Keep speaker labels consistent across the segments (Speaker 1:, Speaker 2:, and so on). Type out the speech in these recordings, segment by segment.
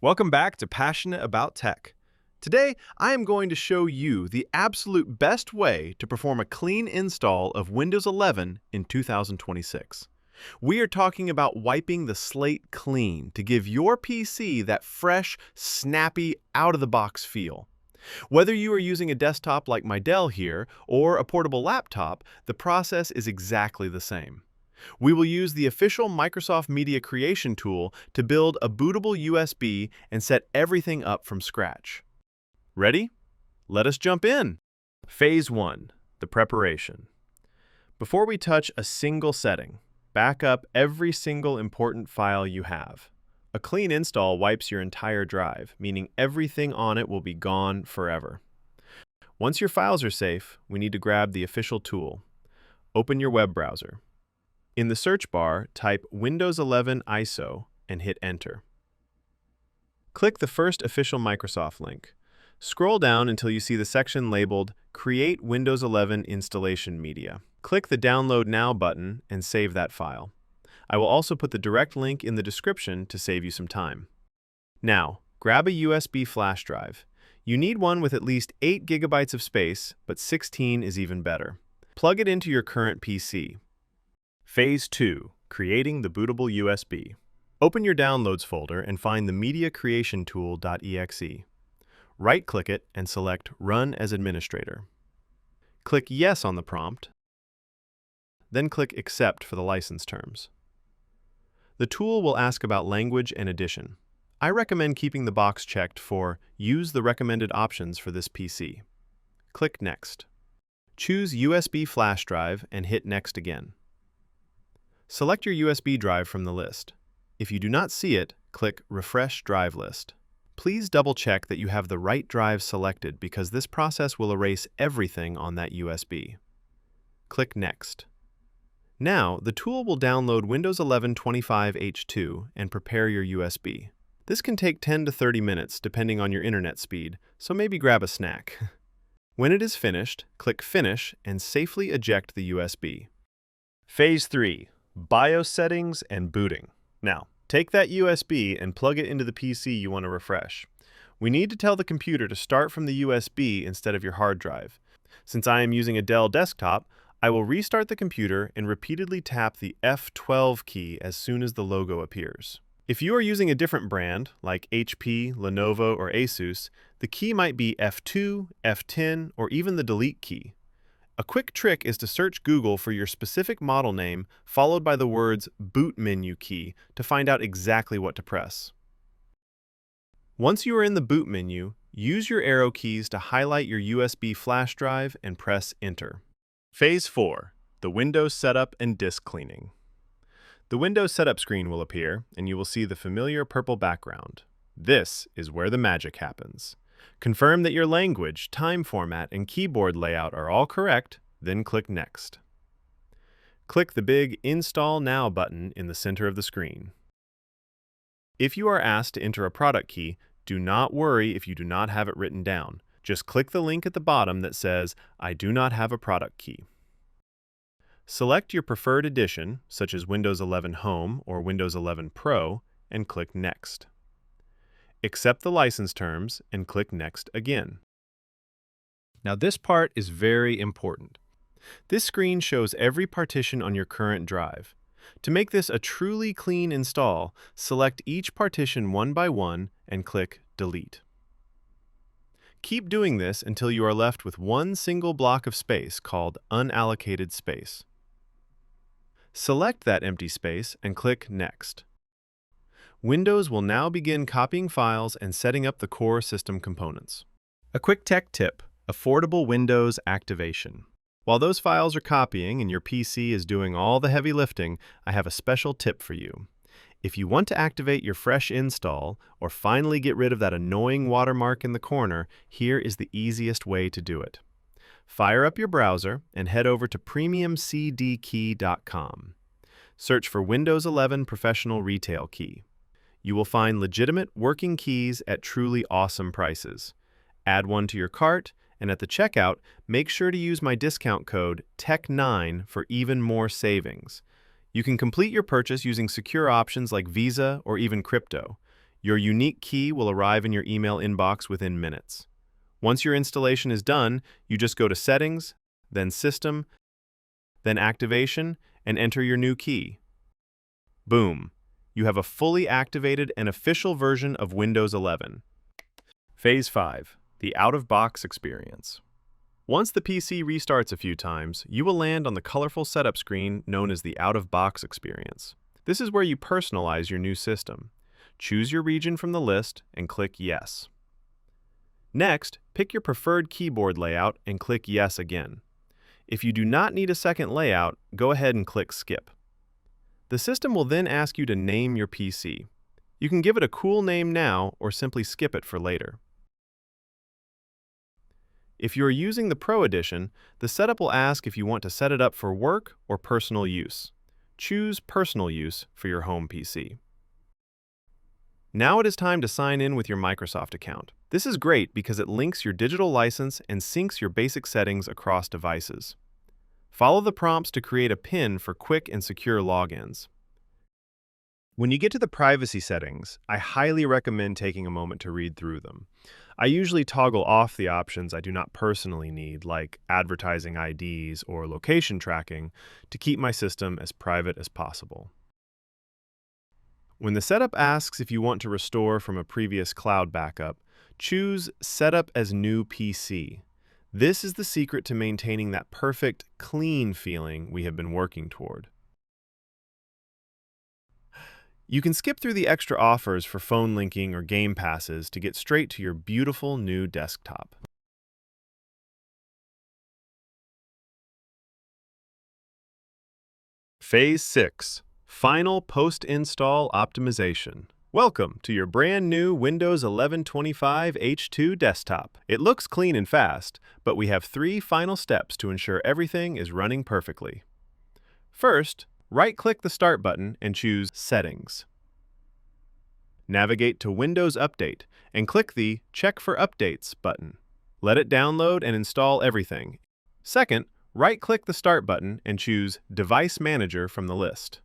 Speaker 1: Welcome back to Passionate About Tech. Today, I am going to show you the absolute best way to perform a clean install of Windows 11 in 2026. We are talking about wiping the slate clean to give your PC that fresh, snappy, out-of-the-box feel. Whether you are using a desktop like my Dell here or a portable laptop, the process is exactly the same. We will use the official Microsoft Media Creation tool to build a bootable USB and set everything up from scratch. Ready? Let us jump in. Phase 1. The preparation. Before we touch a single setting, back up every single important file you have. A clean install wipes your entire drive, meaning everything on it will be gone forever. Once your files are safe, we need to grab the official tool. Open your web browser. In the search bar, type Windows 11 ISO and hit Enter. Click the first official Microsoft link. Scroll down until you see the section labeled Create Windows 11 Installation Media. Click the Download Now button and save that file. I will also put the direct link in the description to save you some time. Now, grab a USB flash drive. You need one with at least 8 GB of space, but 16 is even better. Plug it into your current PC. Phase 2. Creating the bootable USB. Open your Downloads folder and find the Media Creation Tool.exe. Right-click it and select Run as Administrator. Click Yes on the prompt, then click Accept for the license terms. The tool will ask about language and edition. I recommend keeping the box checked for Use the recommended options for this PC. Click Next. Choose USB flash drive and hit Next again. Select your USB drive from the list. If you do not see it, click Refresh Drive List. Please double-check that you have the right drive selected because this process will erase everything on that USB. Click Next. Now, the tool will download Windows 11 25H2 and prepare your USB. This can take 10 to 30 minutes depending on your internet speed, so maybe grab a snack. When it is finished, click Finish and safely eject the USB. Phase 3. BIOS settings and booting. Now, take that USB and plug it into the PC you want to refresh. We need to tell the computer to start from the USB instead of your hard drive. Since I am using a Dell desktop, I will restart the computer and repeatedly tap the F12 key as soon as the logo appears. If you are using a different brand, like HP, Lenovo, or Asus, the key might be F2, F10, or even the delete key. A quick trick is to search Google for your specific model name, followed by the words boot menu key to find out exactly what to press. Once you are in the boot menu, use your arrow keys to highlight your USB flash drive and press Enter. Phase 4. The Windows setup and disk cleaning. The Windows setup screen will appear, and you will see the familiar purple background. This is where the magic happens. Confirm that your language, time format, and keyboard layout are all correct, then click Next. Click the big Install Now button in the center of the screen. If you are asked to enter a product key, do not worry if you do not have it written down. Just click the link at the bottom that says, I do not have a product key. Select your preferred edition, such as Windows 11 Home or Windows 11 Pro, and click Next. Accept the license terms and click Next again. Now this part is very important. This screen shows every partition on your current drive. To make this a truly clean install, select each partition one by one and click Delete. Keep doing this until you are left with one single block of space called unallocated space. Select that empty space and click Next. Windows will now begin copying files and setting up the core system components. A quick tech tip: affordable Windows activation. While those files are copying and your PC is doing all the heavy lifting, I have a special tip for you. If you want to activate your fresh install or finally get rid of that annoying watermark in the corner, here is the easiest way to do it. Fire up your browser and head over to premiumcdkey.com. Search for Windows 11 Professional Retail Key. You will find legitimate working keys at truly awesome prices. Add one to your cart, and at the checkout, make sure to use my discount code TECH9 for even more savings. You can complete your purchase using secure options like Visa or even crypto. Your unique key will arrive in your email inbox within minutes. Once your installation is done, you just go to Settings, then System, then Activation, and enter your new key. Boom! You have a fully activated and official version of Windows 11. Phase 5. The out-of-box experience. Once the PC restarts a few times, you will land on the colorful setup screen known as the out-of-box experience. This is where you personalize your new system. Choose your region from the list and click Yes. Next, pick your preferred keyboard layout and click Yes again. If you do not need a second layout, go ahead and click Skip. The system will then ask you to name your PC. You can give it a cool name now or simply skip it for later. If you are using the Pro Edition, the setup will ask if you want to set it up for work or personal use. Choose Personal Use for your home PC. Now it is time to sign in with your Microsoft account. This is great because it links your digital license and syncs your basic settings across devices. Follow the prompts to create a PIN for quick and secure logins. When you get to the privacy settings, I highly recommend taking a moment to read through them. I usually toggle off the options I do not personally need, like advertising IDs or location tracking, to keep my system as private as possible. When the setup asks if you want to restore from a previous cloud backup, choose Setup as New PC. This is the secret to maintaining that perfect, clean feeling we have been working toward. You can skip through the extra offers for phone linking or game passes to get straight to your beautiful new desktop. Phase 6. Final Post-Install Optimization. Welcome to your brand new Windows 11 25 H2 desktop. It looks clean and fast, but we have 3 final steps to ensure everything is running perfectly. First, right-click the Start button and choose Settings. Navigate to Windows Update and click the Check for Updates button. Let it download and install everything. Second, right-click the Start button and choose Device Manager from the list.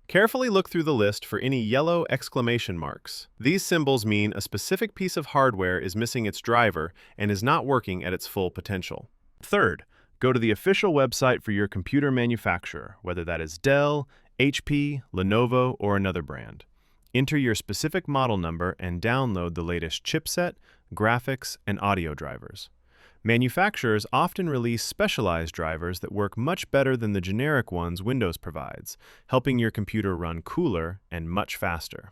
Speaker 1: Carefully look through the list for any yellow exclamation marks. These symbols mean a specific piece of hardware is missing its driver and is not working at its full potential. Third, go to the official website for your computer manufacturer, whether that is Dell, HP, Lenovo, or another brand. Enter your specific model number and download the latest chipset, graphics, and audio drivers. Manufacturers often release specialized drivers that work much better than the generic ones Windows provides, helping your computer run cooler and much faster.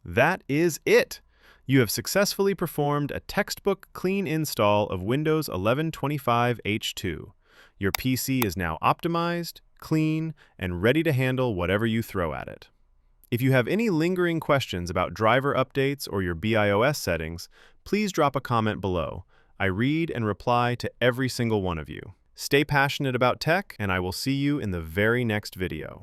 Speaker 1: That is it! You have successfully performed a textbook clean install of Windows 11 25 H2. Your PC is now optimized, clean, and ready to handle whatever you throw at it. If you have any lingering questions about driver updates or your BIOS settings, please drop a comment below. I read and reply to every single one of you. Stay passionate about tech, and I will see you in the very next video.